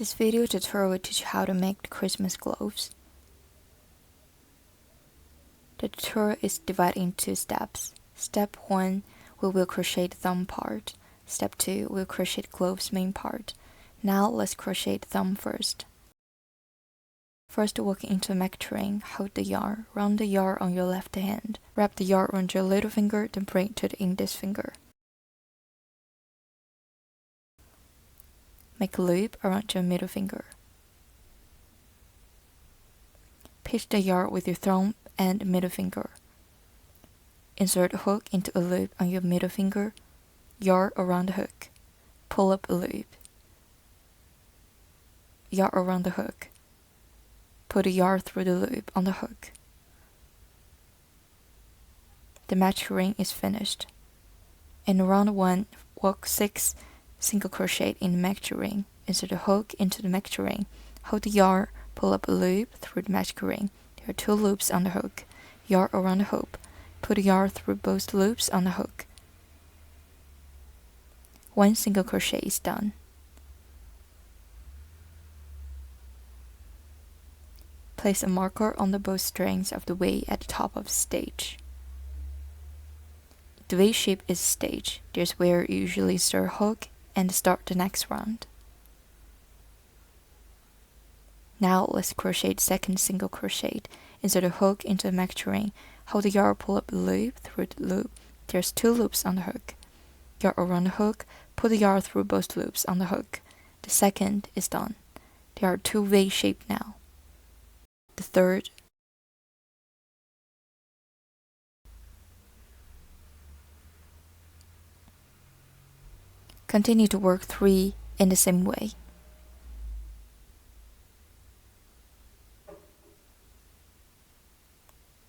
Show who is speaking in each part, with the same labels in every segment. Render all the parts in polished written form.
Speaker 1: This video tutorial will teach you how to make the Christmas gloves. The tutorial is divided into 2 steps. Step 1, we will crochet the thumb part. Step 2, we'll crochet the glove's main part. Now let's crochet the thumb first. First, walk into a mecatrine, hold the yarn, round the yarn on your left hand. Wrap the yarn around your little finger, then bring it to the index finger. Make a loop around your middle finger. Pitch the yarn with your thumb and middle finger. Insert a hook into a loop on your middle finger, yarn around the hook. Pull up a loop. Yarn around the hook. Put the yarn through the loop on the hook. The match ring is finished. In round 1, work 6 single crochet in the match ring. Insert a hook into the match ring. Hold the yarn, pull up a loop through the match ring. There are 2 loops on the hook. Yarn around the hook. Put the yarn through both loops on the hook. 1 single crochet is done. Place a marker on the both strings of the V at the top of the stitch. The V shape is stage. There's where you usually insert a hook and start the next round. Now let's crochet the second single crochet. Insert a hook into the match ring. Hold the yarn, pull up a loop through the loop. There's 2 loops on the hook. Yarn around the hook, put the yarn through both loops on the hook. The second is done. There are 2 V shapes now. The third. Continue to work 3 in the same way.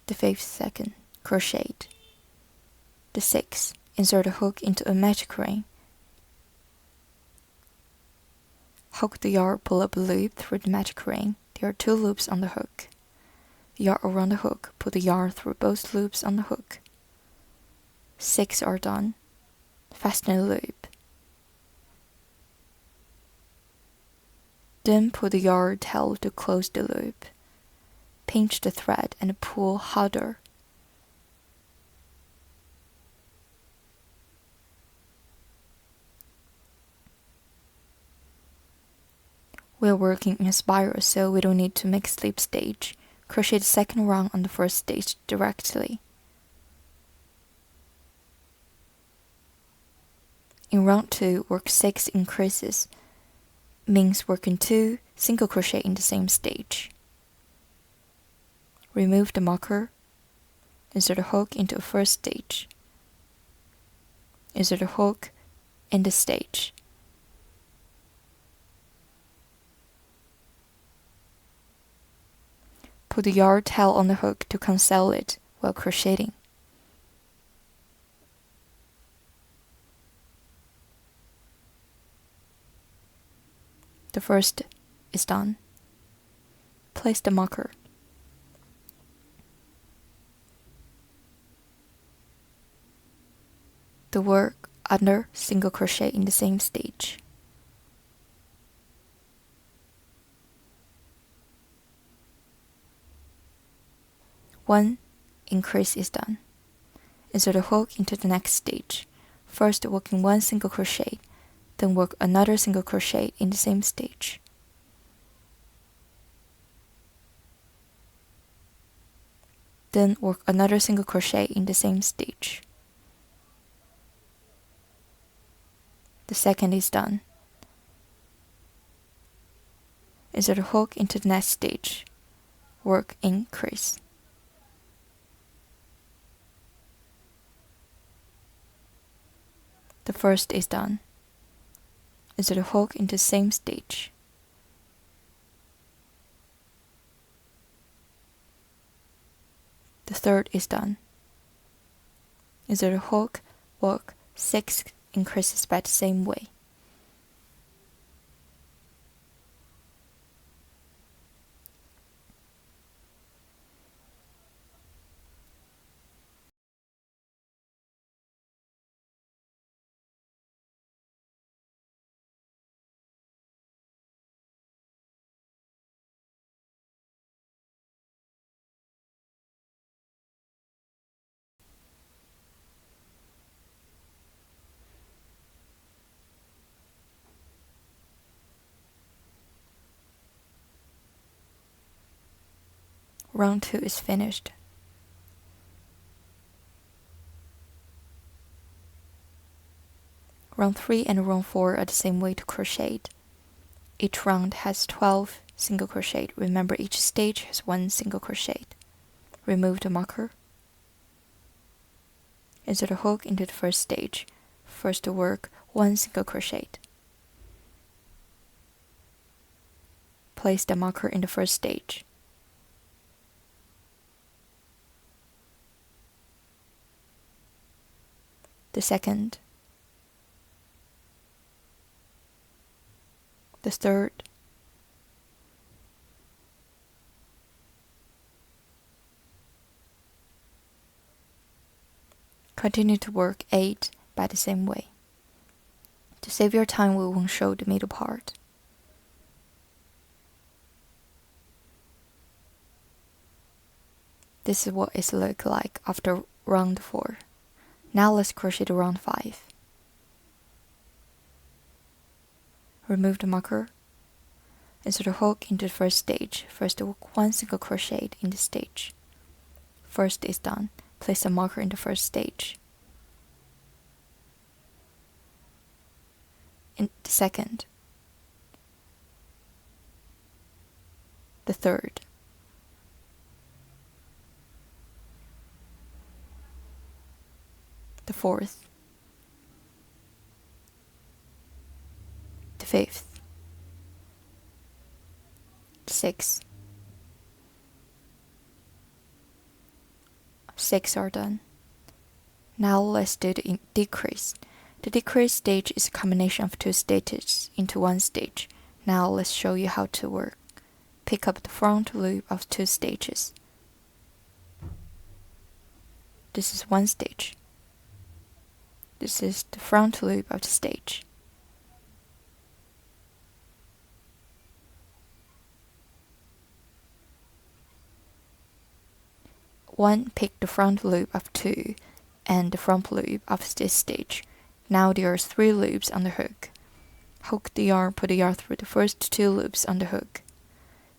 Speaker 1: The 5th second, crochet. The 6th, insert a hook into a magic ring. Hook the yarn, pull up a loop through the magic ring. There are 2 loops on the hook. Yarn around the hook, put the yarn through both loops on the hook. 6 are done. Fasten a loop. Then pull the yarn tail to close the loop. Pinch the thread and pull harder. We're working in a spiral, so we don't need to make slip stitch. Crochet the second round on the first stitch directly. In round 2, work 6 increases. Means working 2 single crochet in the same stitch. Remove the marker. Insert a hook into the first stitch. Insert a hook in the stitch. Put the yarn tail on the hook to cancel it while crocheting. The first is done. Place the marker. The work under single crochet in the same stitch. One increase is done. Insert a hook into the next stitch. First working 1 single crochet, then work another single crochet in the same stitch. Then work another single crochet in the same stitch. The second is done. Insert a hook into the next stitch. Work increase. The first is done. Insert a hook into the same stitch. The third is done. Insert a hook, work 6 increases by the same way. Round 2 is finished. Round 3 and round 4 are the same way to crochet. Each round has 12 single crochet. Remember, each stage has 1 single crochet. Remove the marker. Insert a hook into the first stage. First work 1 single crochet. Place the marker in the first stage. The second, the third, continue to work 8 by the same way. To save your time, we won't show the middle part. This is what it looks like after round 4. Now let's crochet to round 5. Remove the marker. Insert a hook into the first stage. First work 1 single crochet in the stage. First is done. Place the marker in the first stage. In the second. The third. The fourth. The fifth. The sixth. 6 are done. Now let's do the decrease. The decrease stage is a combination of 2 stitches into 1 stitch. Now let's show you how to work. Pick up the front loop of 2 stitches. This is 1 stitch. This is the front loop of the stitch. Pick the front loop of 2 and the front loop of this stitch. Now there are 3 loops on the hook. Hook the yarn, put the yarn through the first 2 loops on the hook.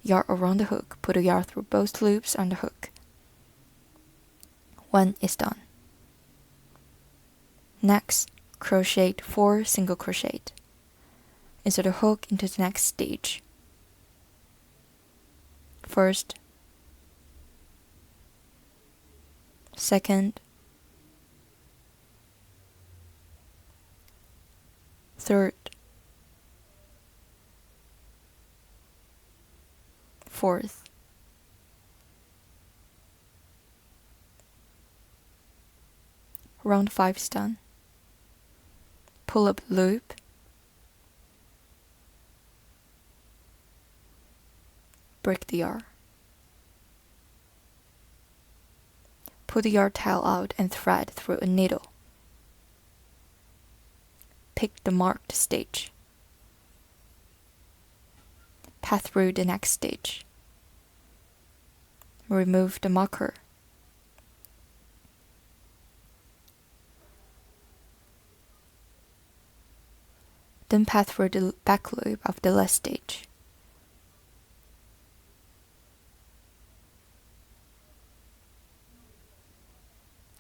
Speaker 1: Yarn around the hook, put the yarn through both loops on the hook. 1 is done. Next, crochet 4 single crochet. Insert a hook into the next stitch. First, second, third, fourth, round 5 is done. Pull up loop, break the yarn. Pull the yarn tail out and thread through a needle. Pick the marked stitch. Pass through the next stitch. Remove the marker. Then pass through the back loop of the last stitch.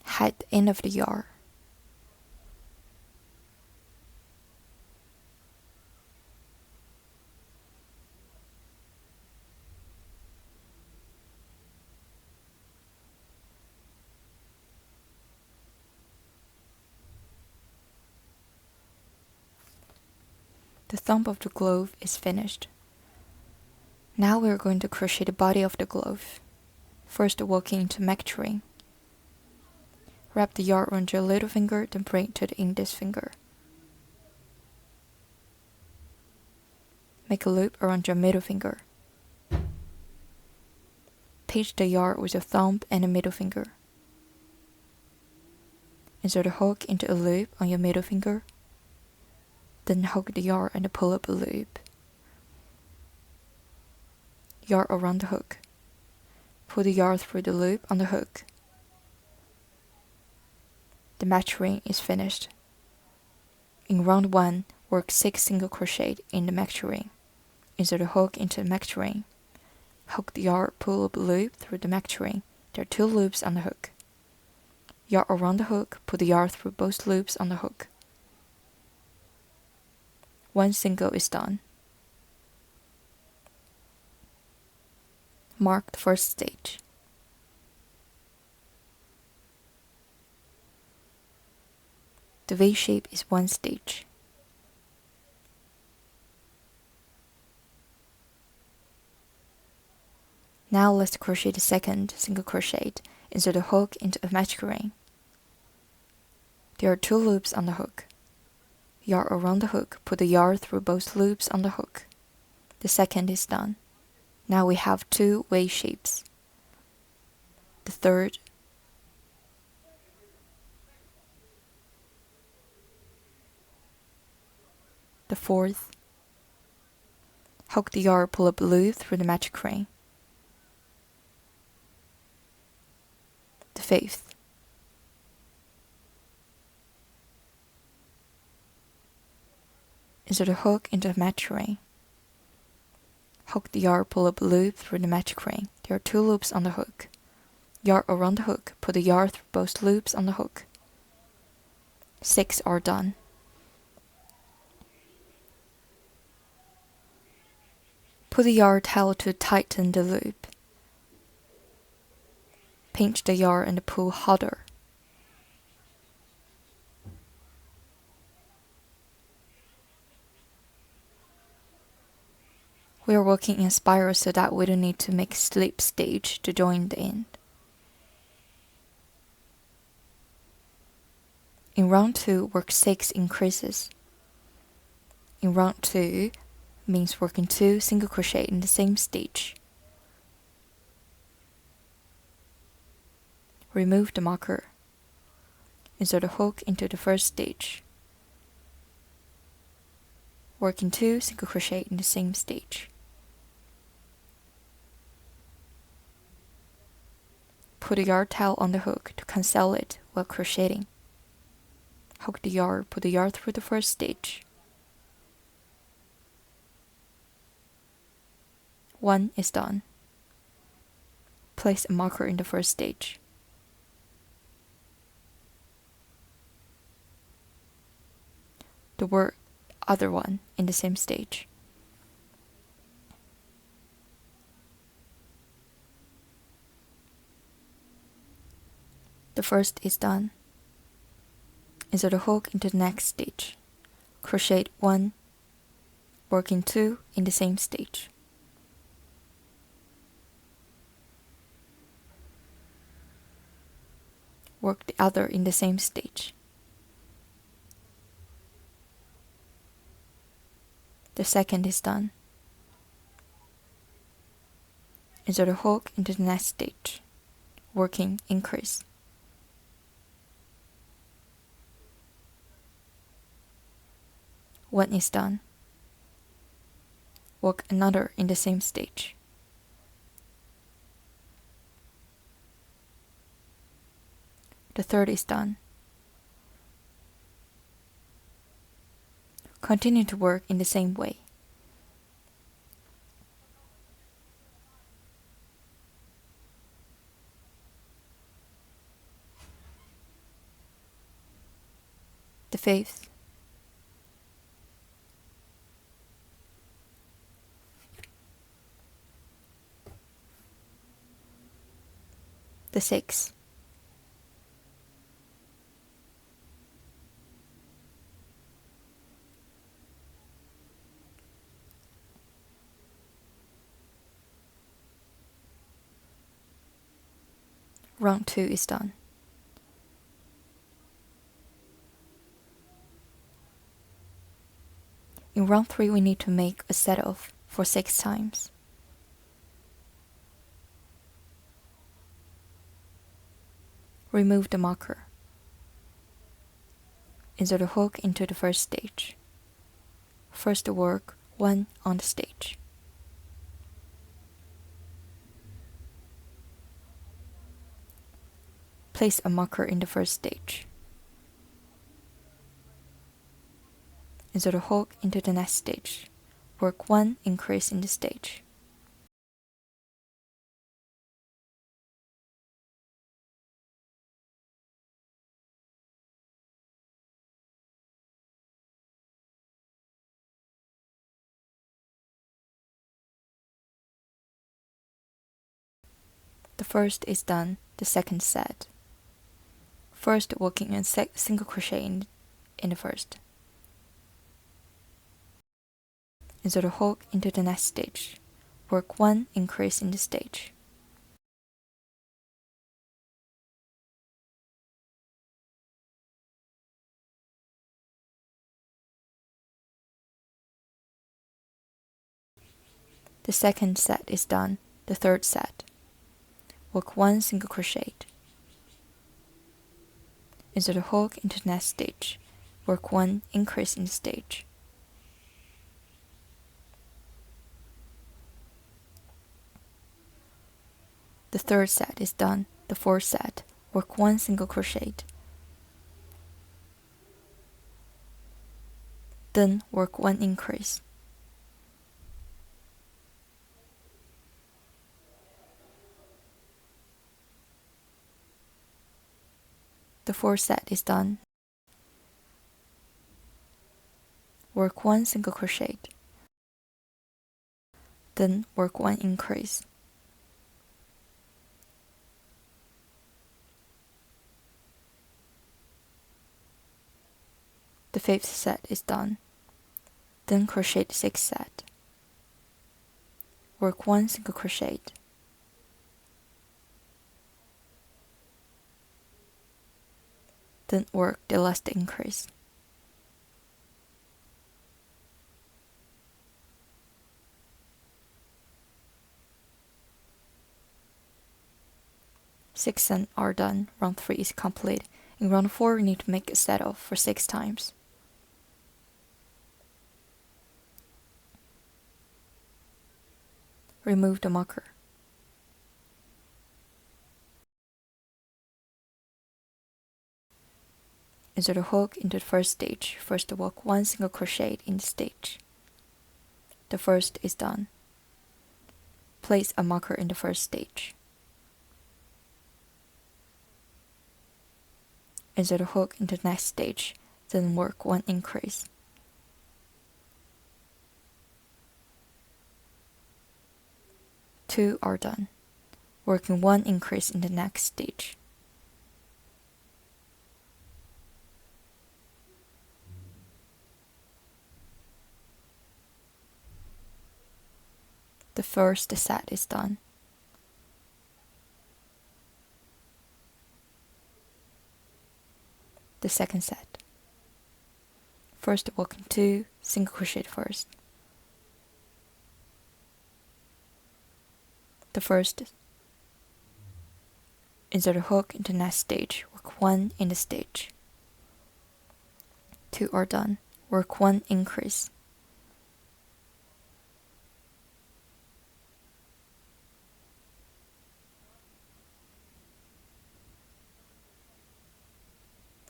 Speaker 1: Hide the end of the yarn. The thumb of the glove is finished. Now we are going to crochet the body of the glove. First working into measuring. Wrap the yarn around your little finger, then bring it to the index finger. Make a loop around your middle finger. Pinch the yarn with your thumb and the middle finger. Insert a hook into a loop on your middle finger. Then hook the yarn and pull up a loop. Yarn around the hook. Pull the yarn through the loop on the hook. The match ring is finished. In round 1, work 6 single crochet in the match ring. Insert a hook into the match ring. Hook the yarn, pull up loop through the neck chain. There are 2 loops on the hook. Yarn around the hook, put the yarn through both loops on the hook. 1 single is done. Mark the first stage. The V shape is 1 stitch. Now let's crochet the second single crochet. Insert the hook into a magic ring. There are 2 loops on the hook. Yarn around the hook, put the yarn through both loops on the hook. The second is done. Now we have 2 V shapes. The third, the fourth. Hook the yarn, pull up loop through the magic ring. The fifth. Insert a hook into the magic ring. Hook the yarn, pull up loop through the magic ring. There are 2 loops on the hook. Yarn around the hook, put the yarn through both loops on the hook. 6 are done. Put the yarn tail to tighten the loop. Pinch the yarn and pull harder. We are working in a spiral so that we don't need to make slip stitch to join the end. In round 2, work 6 increases. In round 2 means working 2 single crochet in the same stitch. Remove the marker. Insert a hook into the first stitch. Working 2 single crochet in the same stitch. Put a yarn tail on the hook to cancel it while crocheting. Hook the yarn, put the yarn through the first stitch. 1 is done. Place a marker in the first stitch. The other one in the same stitch. The first is done. Insert a hook into the next stitch. Crochet 1, working 2 in the same stitch. Work the other in the same stitch. The second is done. Insert a hook into the next stitch, working increase. One is done. Work another in the same stitch. The third is done. Continue to work in the same way. The fifth. The sixth. Round 2 is done. In round 3 we need to make a set off for 6 times. Remove the marker. Insert a hook into the first stitch. First work 1 on the stitch. Place a marker in the first stitch. Insert a hook into the next stitch. Work 1 increase in the stitch. The first is done, the second set. First, working in single crochet in the first. Insert a hook into the next stitch. Work 1 increase in the stitch. The second set is done, the third set. Work 1 single crochet. Insert a hook into the next stitch. Work 1 increase in the stitch. The third set is done, the fourth set. Work 1 single crochet. Then work 1 increase. The fourth set is done. Work 1 single crochet. Then work 1 increase. The fifth set is done. Then crochet the sixth set. Work 1 single crochet. Then work the last increase. Six are done. Round 3 is complete. In round 4, we need to make a set off for 6 times. Remove the marker. Insert a hook into the first stitch. First work 1 single crochet in the stitch. The first is done. Place a marker in the first stitch. Insert a hook into the next stitch, then work 1 increase. Two are done. Working 1 increase in the next stitch. The first set is done. The second set. First working 2 single crochet first. The first, insert a hook into the next stitch, work 1 in the stitch. 2 are done. Work 1 increase.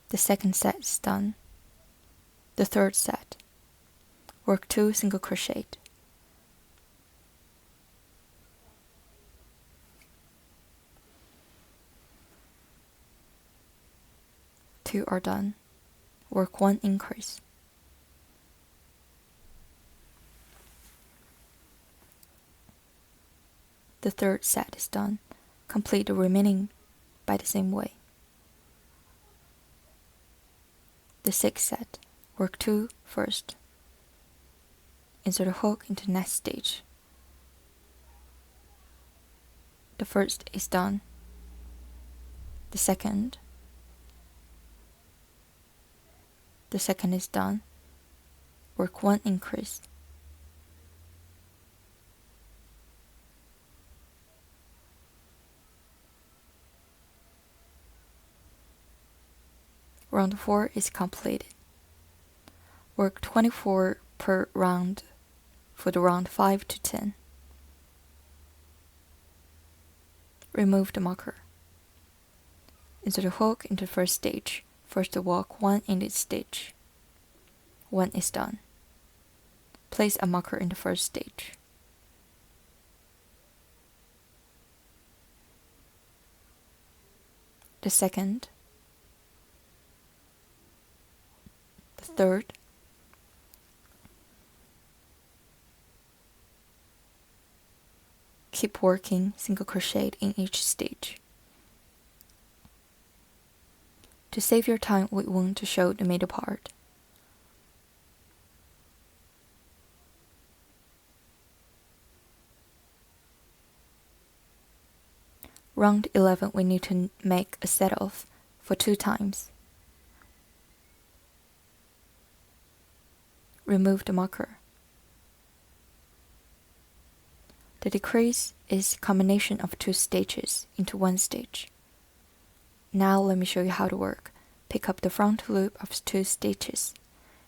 Speaker 1: The second set is done. The third set. Work 2 single crochet. Two are done. Work 1 increase. The third set is done. Complete the remaining by the same way. The sixth set. Work 2 first. Insert a hook into the next stitch. The first is done. The second is done. Work 1 increase. Round 4 is completed. Work 24 per round for the round 5 to 10. Remove the marker. Insert a hook into the first stitch. First walk 1 in each stitch. 1 is done. Place a marker in the first stitch. The second, the third, Keep working single crochet in each stitch. To save your time, we want to show the middle part. Round 11, we need to make a set off for 2 times. Remove the marker. The decrease is a combination of 2 stitches into 1 stitch. Now let me show you how to work. Pick up the front loop of 2 stitches.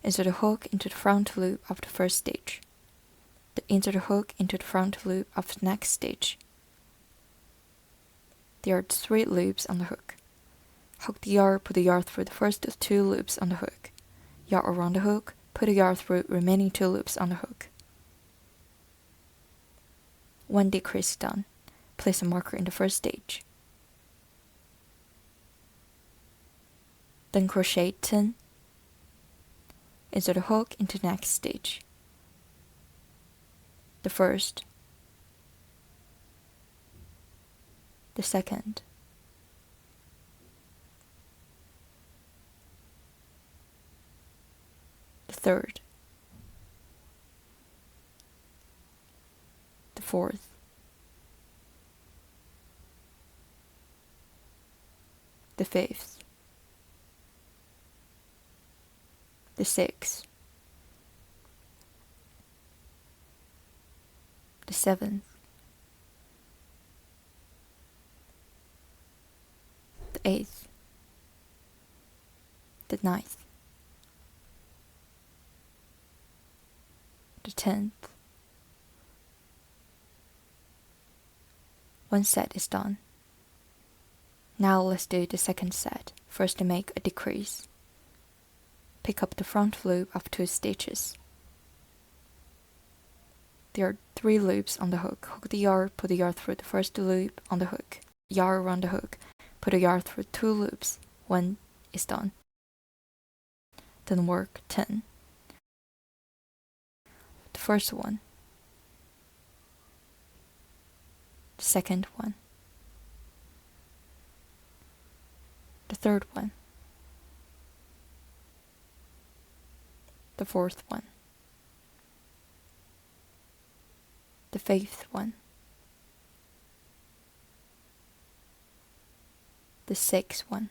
Speaker 1: Insert a hook into the front loop of the first stitch. Then insert a hook into the front loop of the next stitch. There are 3 loops on the hook. Hook the yarn, put the yarn through the first 2 loops on the hook. Yarn around the hook, put the yarn through remaining 2 loops on the hook. 1 decrease done. Place a marker in the first stitch. Then crochet 10. Insert a hook into the next stitch. The first, the second, the third, the fourth, the fifth, the sixth, the seventh, the eighth, the ninth, the 10th. 1 set is done. Now let's do the second set. First, make a decrease. Pick up the front loop of 2 stitches. There are 3 loops on the hook. Hook the yarn, put the yarn through the first loop on the hook. Yarn around the hook, put the yarn through 2 loops. 1 is done. Then work 10. The first one, the second one, the third one, the fourth one, the fifth one, the sixth one,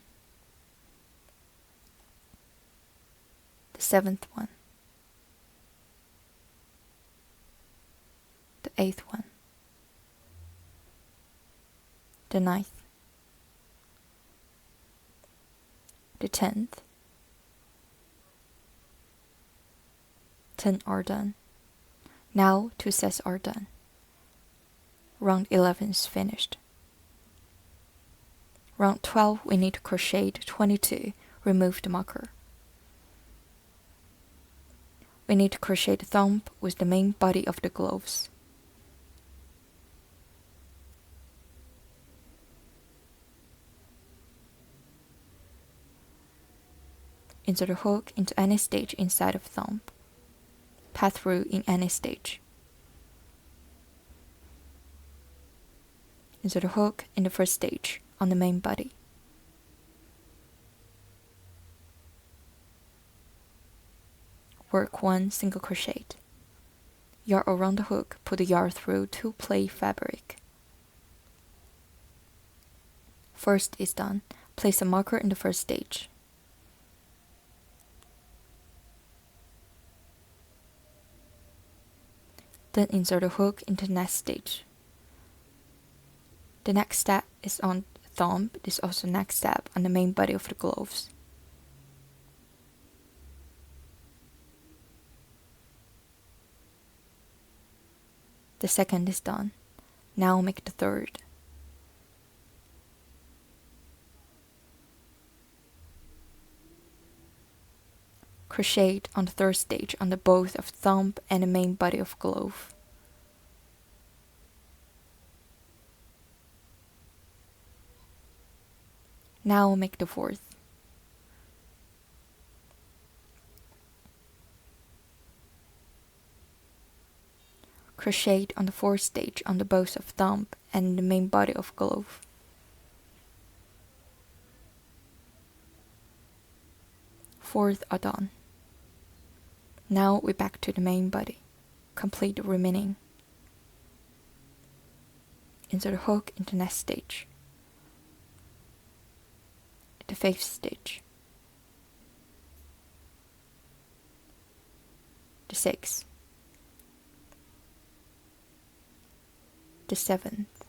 Speaker 1: the 7th one, the 8th one, the 9th, the 10th. 10 are done. Now 2 sets are done. Round 11 is finished. Round 12, we need to crochet 22. Remove the marker. We need to crochet the thumb with the main body of the gloves. Insert a hook into any stitch inside of thumb. Pass through in any stitch. Insert a hook in the first stitch on the main body. Work 1 single crochet. Yarn around the hook, put the yarn through 2 play fabric. First is done. Place a marker in the first stitch. Then insert a hook into the next stitch. The next step is on the thumb. This is also the next step on the main body of the gloves. The second is done. Now make the third. Crochet on the third stitch on the both of thumb and the main body of glove. Now make the fourth. Crochet on the fourth stitch on the both of thumb and the main body of glove. Fourth are done. Now we're back to the main body. Complete the remaining. Insert a hook into the next stitch. The fifth stitch. The sixth. The seventh.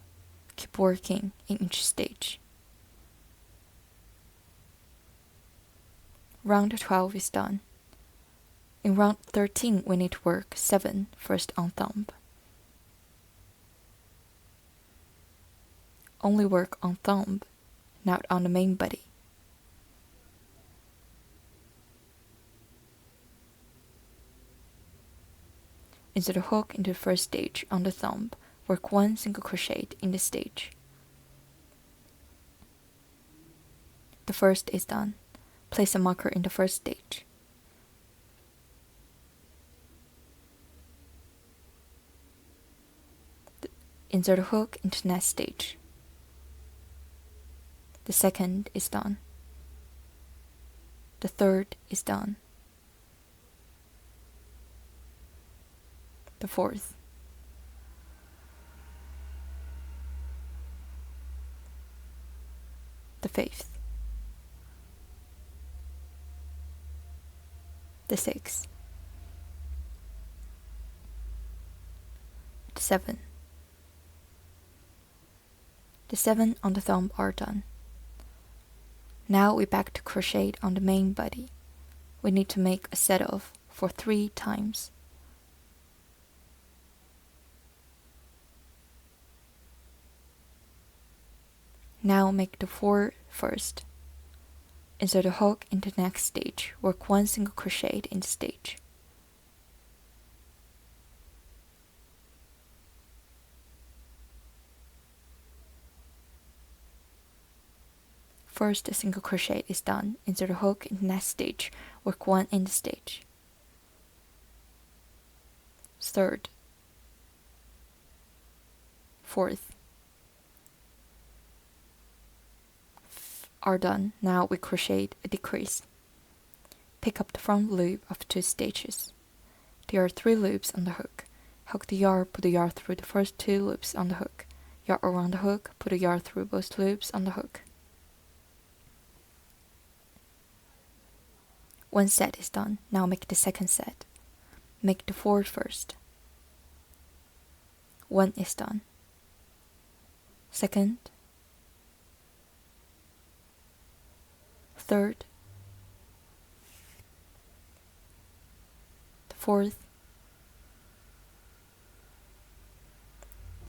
Speaker 1: Keep working in each stitch. Round 12 is done. In round 13 we need to work 7 first on thumb. Only work on thumb, not on the main body. Insert a hook into the first stitch on the thumb. Work 1 single crochet in the stitch. The first is done. Place a marker in the first stitch. Insert a hook into the next stitch. The second is done. The third is done. The fourth. The fifth. The sixth. The seventh. The 7 on the thumb are done. Now we're back to crochet on the main body. We need to make a set off for 3 times. Now make the 4 first. Insert a hook into the next stitch. Work 1 single crochet in the stitch. First single crochet is done. Insert a hook in the next stitch. Work 1 in the stitch. Third. Fourth. Are done. Now we crochet a decrease. Pick up the front loop of 2 stitches. There are 3 loops on the hook. Hook the yarn, put the yarn through the first 2 loops on the hook. Yarn around the hook, put the yarn through both loops on the hook. One set is done. Now make the second set. Make the 4 first. 1 is done. Second. Third. The fourth.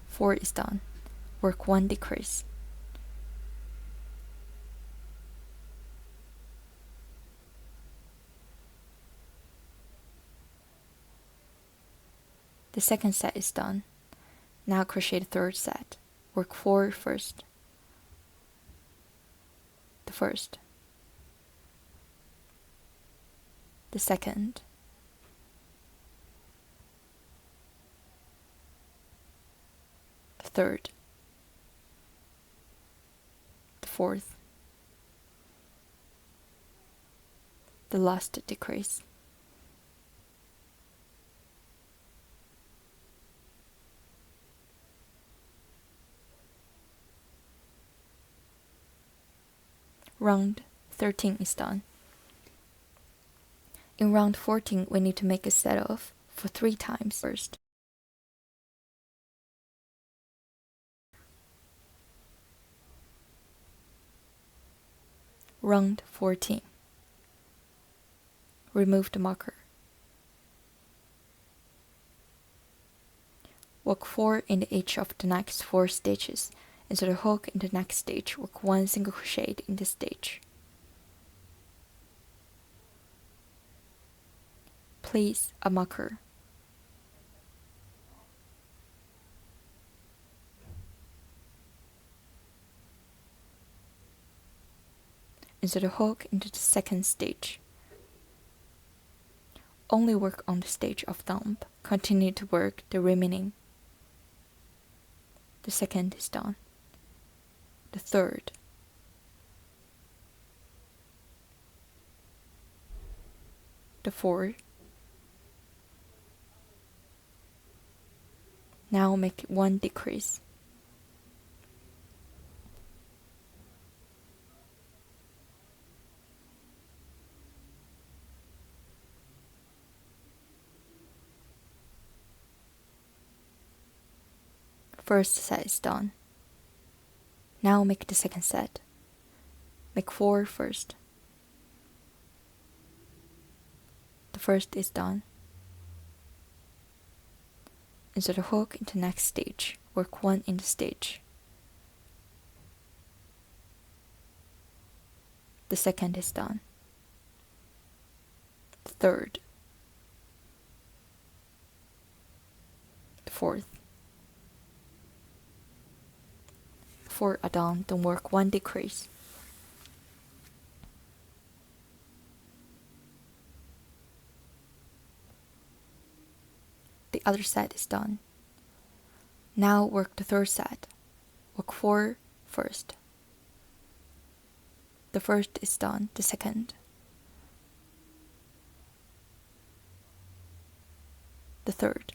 Speaker 1: 4 is done. Work 1 decrease. The second set is done. Now crochet the third set. Work 4 first. The first. The second. The third. The fourth. The last decrease. Round 13 is done. In round 14, we need to make a set off for 3 times first. Round 14. Remove the marker. Work 4 in each of the next 4 stitches. Insert a hook in the next stitch. Work 1 single crochet in the stitch. Place a marker. Insert a hook into the second stitch. Only work on the stage of thumb. Continue to work the remaining. The second is done. The third. The fourth. Now make one decrease. First set is done. Now make the second set. Make 4 first. The first is done. Insert a hook into next stitch. Work 1 in the stitch. The second is done. The third. The fourth. 4 are done, then work 1 decrease. The other set is done. Now work the third set. Work 4 first. The first is done, the second. The third.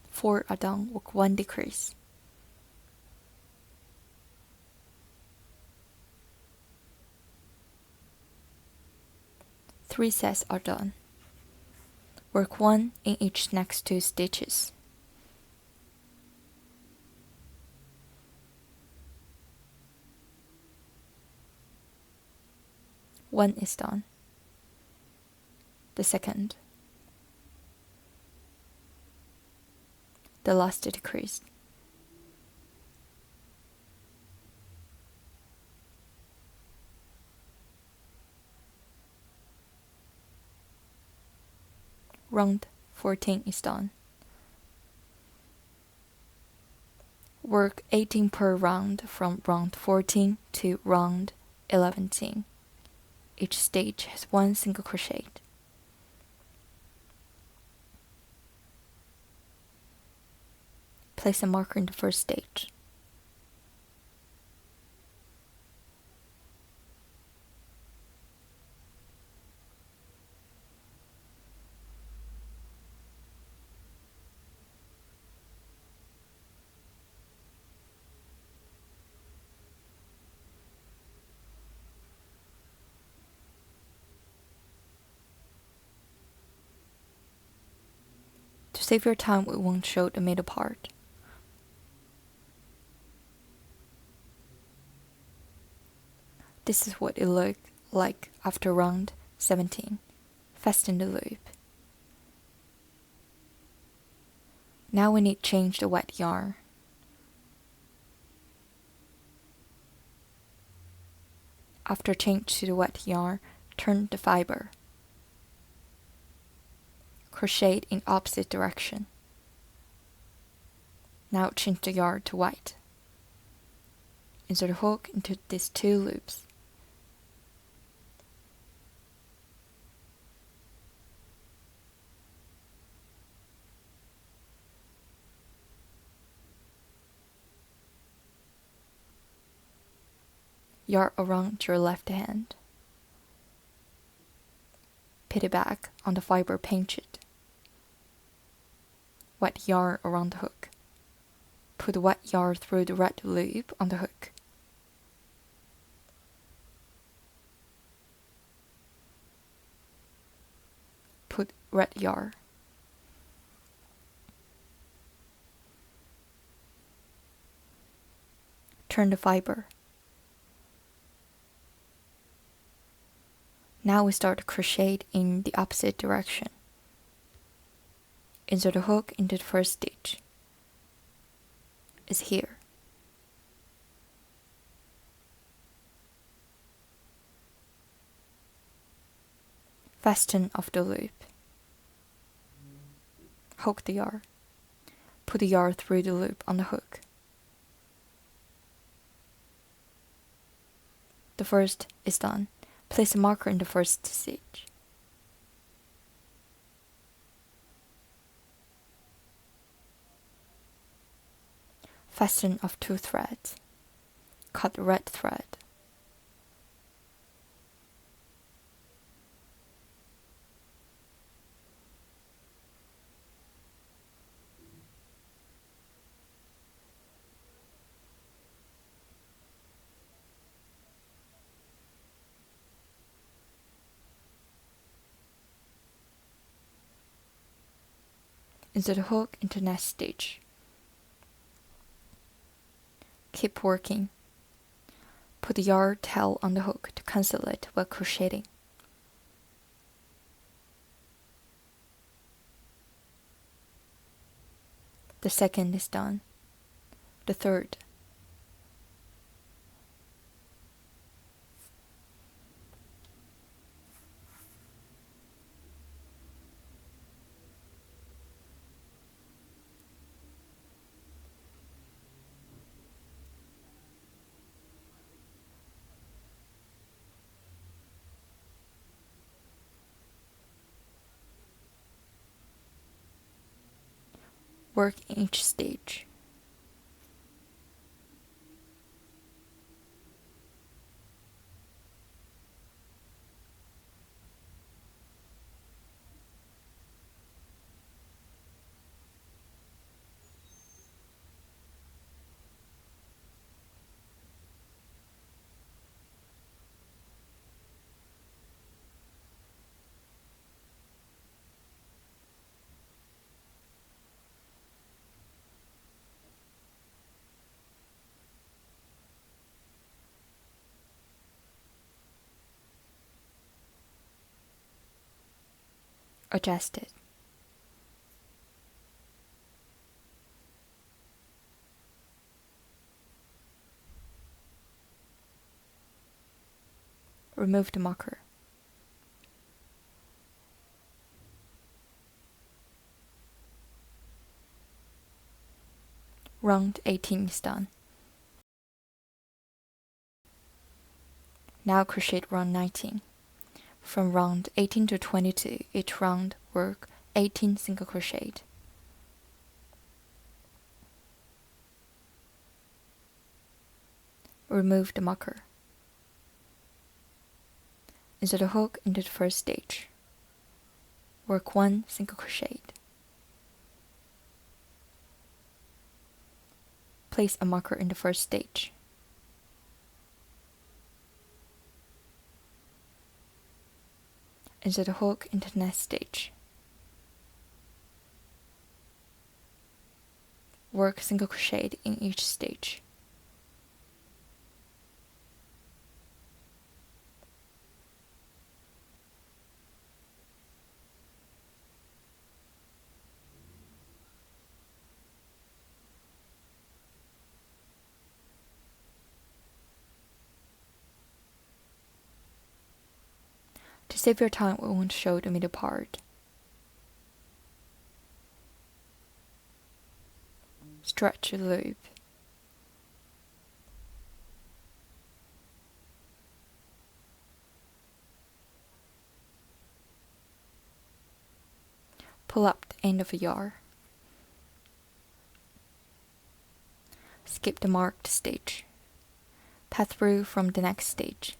Speaker 1: Four are done, work 1 decrease. Three sets are done. Work 1 in each next 2 stitches. One is done. The second. The last decrease. Round 14 is done. Work 18 per round from round 14 to round 11. Each stitch has 1 single crochet. Place a marker in the first stitch. To save your time, we won't show the middle part. This is what it looked like after round 17. Fasten the loop. Now we need to change the white yarn. After change to the white yarn, turn the fiber. Crochet in opposite direction. Now change the yarn to white. Insert a hook into these 2 loops. Yarn around your left hand. Put it back on the fiber, pinch it. White yarn around the hook. Put white yarn through the red loop on the hook. Put red yarn. Turn the fiber. Now we start to crochet in the opposite direction. Insert a hook into the first stitch. It's here. Fasten off the loop. Hook the yarn. Put the yarn through the loop on the hook. The first is done. Place a marker in the first stitch. Fasten off 2 threads. Cut red thread. Insert a hook into next stitch. Keep working. Put the yarn tail on the hook to cancel it while crocheting. The second is done. The third. Work in each stage. Adjust it. Remove the marker. Round 18 is done. Now crochet round 19. From round 18 to 22, each round work 18 single crochet. Remove the marker. Insert a hook into the first stitch. Work 1 single crochet. Place a marker in the first stitch. Insert a hook into the next stitch. Work single crochet in each stitch. To save your time, we won't show the middle part. Stretch the loop. Pull up the end of the yarn. Skip the marked stitch. Pass through from the next stitch.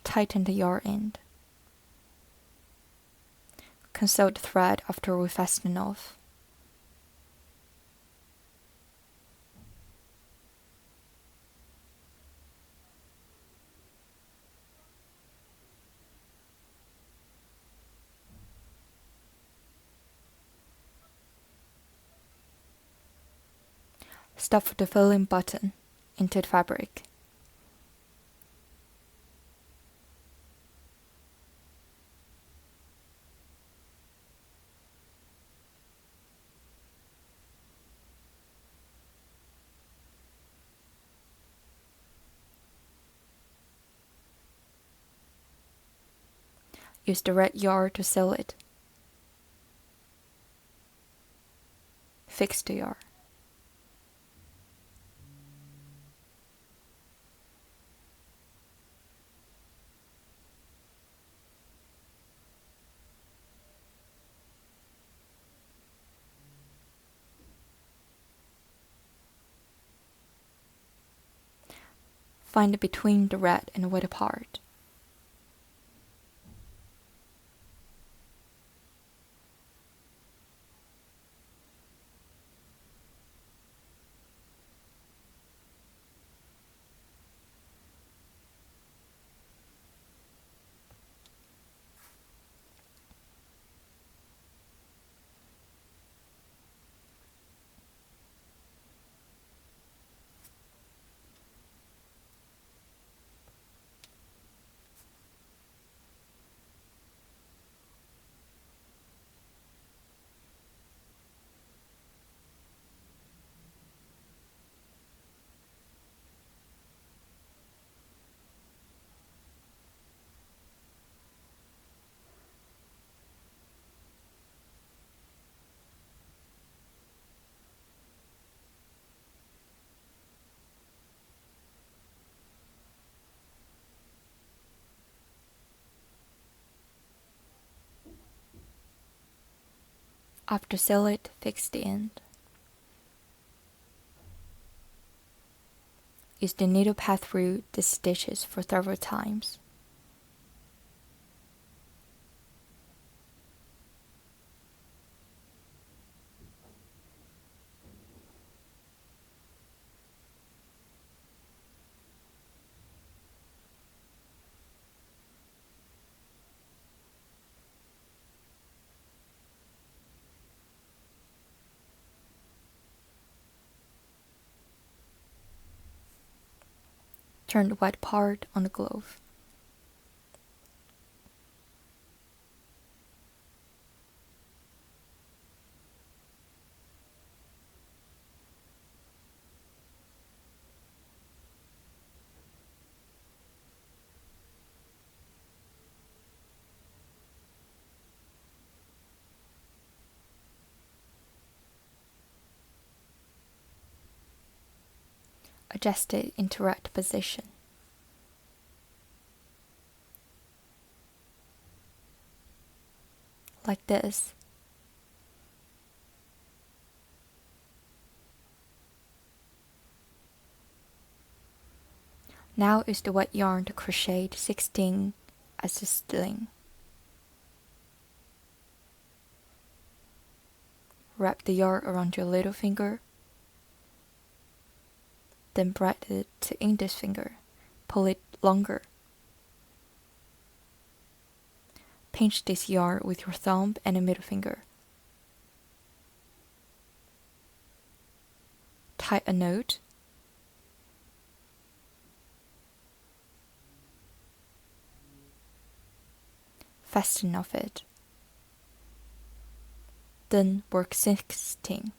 Speaker 1: Tighten the yarn end. Consult the thread after we fasten off. Stuff the filling button into the fabric. Use the red yarn to sew it. Fix the yarn. Find between the red and white part. After sew it, fix the end. Use the needle pass through the stitches for several times. Turn the white part on the glove. Adjust it into right position. Like this. Now use the white yarn to crochet 16 as a sling. Wrap the yarn around your little finger, then braid it to index finger. Pull it longer. Pinch this yarn with your thumb and a middle finger. Tie a knot. Fasten off it. Then work 16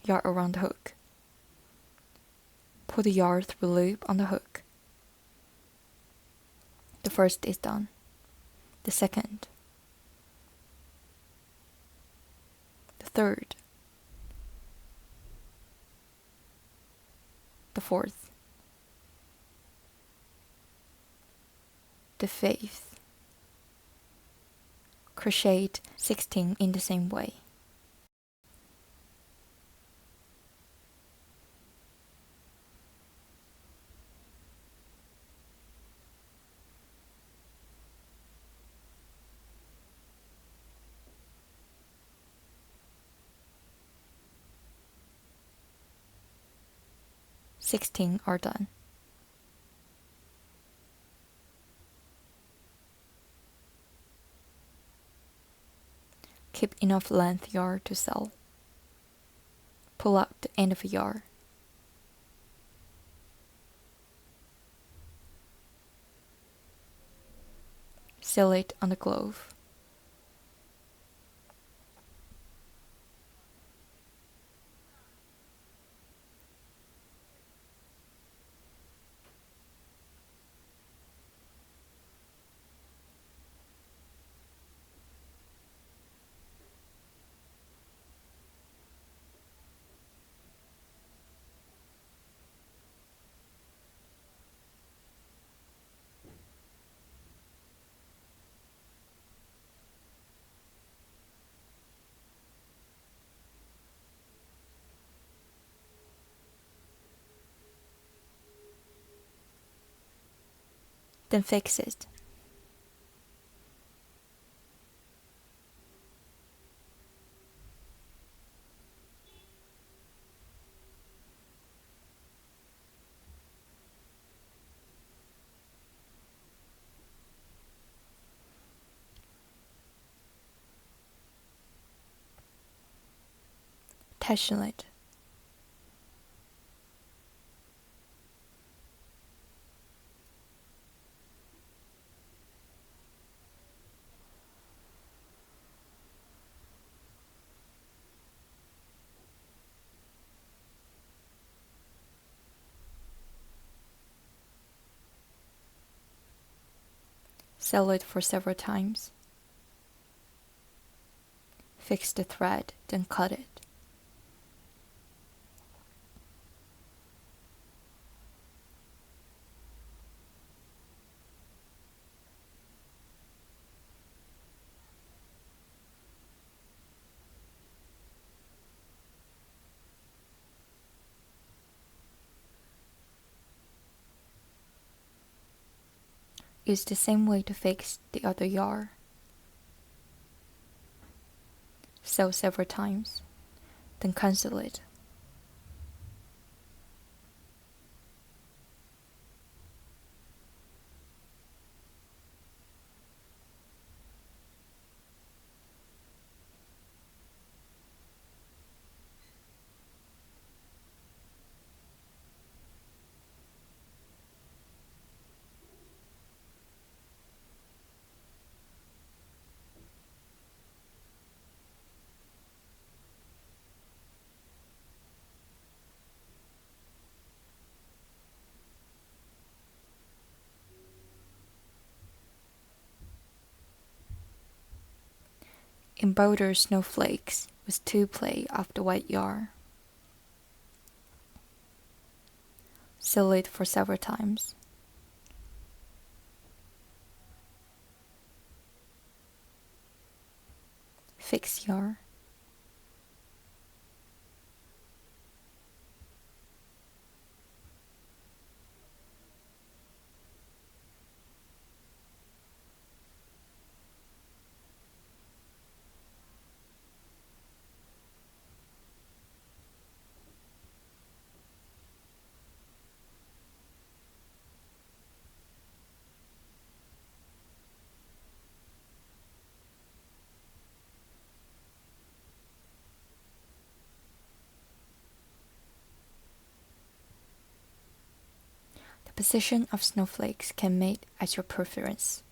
Speaker 1: yarn around the hook. Pull the yarn through a loop on the hook. The first is done. The second. The third. The fourth. The fifth. Crochet 16 in the same way. Sixteen are done. Keep enough length yarn to sew. Pull out the end of the yarn. Seal it on the glove. then fix it. Tension it. Sew it for several times. Fix the thread, then cut it. Use the same way to fix the other yarn. Sew several times, then cancel it. Embroider snowflakes with 2 play of the white yarn. Sew it for several times. Fix yarn. The position of snowflakes can be made at your preference.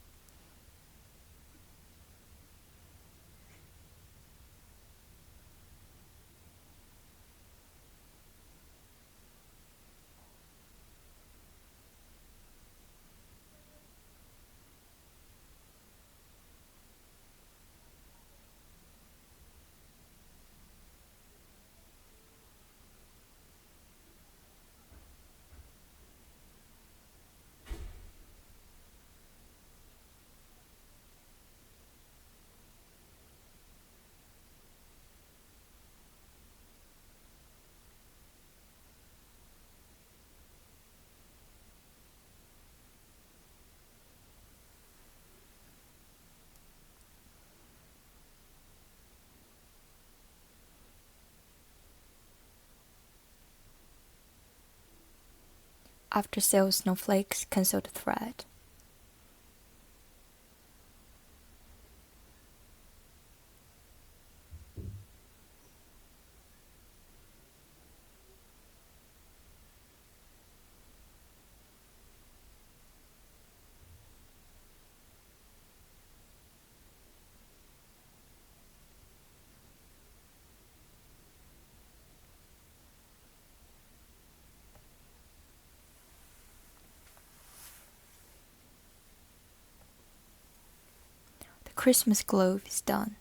Speaker 1: After sew snowflakes, cancel the thread. The Christmas glove is done.